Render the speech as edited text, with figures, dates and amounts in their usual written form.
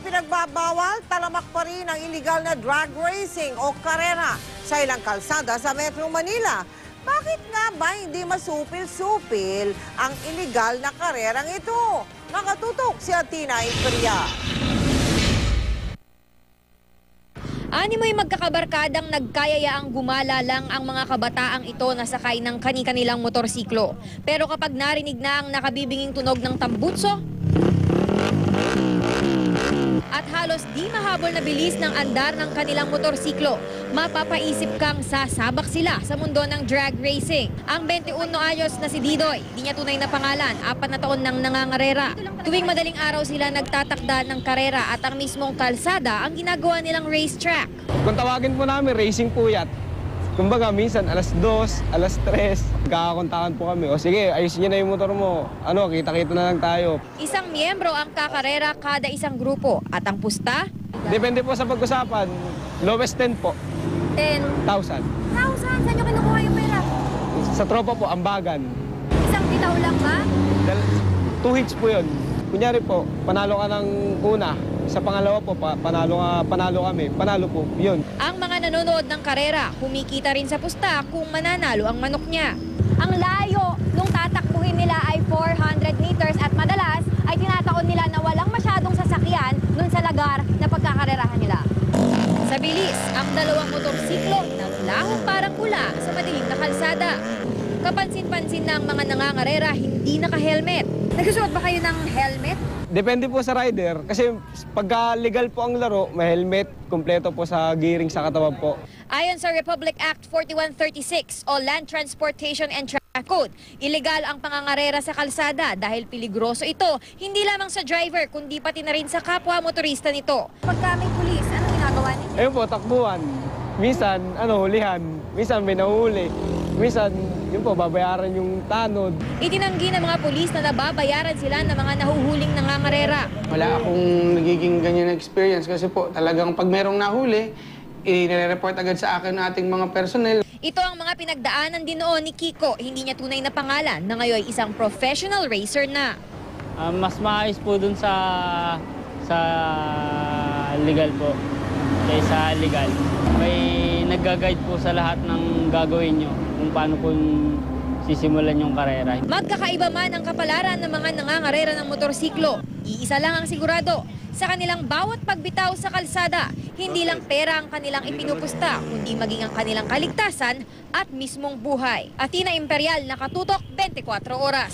ipinagbabawal, talamak pa rin ang illegal na drag racing o karera sa ilang kalsada sa Metro Manila. Bakit nga ba hindi masupil-supil ang illegal na karerang ito? Nakatutok si Athena Imperia. Animoy magkakabarkadang nagkayayaang gumala lang ang mga kabataang ito na sakay ng kani-kanilang motorsiklo. Pero kapag narinig na ang nakabibinging tunog ng tambutso at halos di mahabol na bilis ng andar ng kanilang motorsiklo, mapapaisip kang sasabak sila sa mundo ng drag racing. Ang 21 anyos na si Didoy, di niya tunay na pangalan, 4 na taon nang nangangarera. Tuwing madaling araw sila nagtatakda ng karera at ang mismong kalsada ang ginagawa nilang racetrack. Kung tawagin po namin, racing po yan. Kumbaga, minsan alas 2, alas 3, kakakontakan po kami. O sige, ayusin niyo na yung motor mo. Kita-kita na lang tayo. Isang miyembro ang kakarera kada isang grupo at ang pusta? Depende po sa pag-usapan. Lowest 10 po. 10,000. 1,000. Saan nyo kinukuha yung pera? Sa tropa po, ambagan. Isang bitaw lang ba? 2 hits po yun. Kunyari po, panalo ka ng una. Sa pangalawa po, panalo kami. Panalo po, yun. Ang mga nanonood ng karera, kumikita rin sa pusta kung mananalo ang manok niya. Ang layo nung tatakbuhin nila ay 400 meters at madalas ay tinataon nila na walang masyadong sasakyan dun sa lugar na pagkakarerahan nila. Sa bilis, ang dalawang motorsiklo naglaho parang pula sa madilim na kalsada. Kapansin-pansin na ang mga nangangarera hindi naka-helmet. Nagsusuot ba kayo ng helmet? Depende po sa rider. Kasi pagka legal po ang laro, may helmet, kumpleto po sa gearing sa katawan po. Ayon sa Republic Act 4136 o Land Transportation and Traffic Code, illegal ang pangangarera sa kalsada dahil peligroso ito, hindi lamang sa driver kundi pati na rin sa kapwa motorista nito. Pagka may pulis, ano ginagawa niyo? Ayun po, takbuhan. Minsan, hulihan. Minsan may nahuhuli. Minsan, yun po, babayaran yung tanod. Itinanggi ng mga pulis na nababayaran sila ng mga nahuhuling nangangarera. Wala akong nagiging ganyan na experience kasi po talagang pag merong nahuli, nire-report agad sa akin ng ating mga personnel. Ito ang mga pinagdaanan din noon ni Kiko, hindi niya tunay na pangalan, na ngayon isang professional racer na. Mas maayos po dun sa legal po kaysa illegal. May nag-guide po sa lahat ng gagawin nyo kung paano po sisimulan yung karera. Magkakaiba man ang kapalaran ng mga nangangarera ng motorsiklo, iisa lang ang sigurado, sa kanilang bawat pagbitaw sa kalsada, hindi lang pera ang kanilang ipinupusta, kundi maging ang kanilang kaligtasan at mismong buhay. Athena Imperial, nakatutok 24 oras.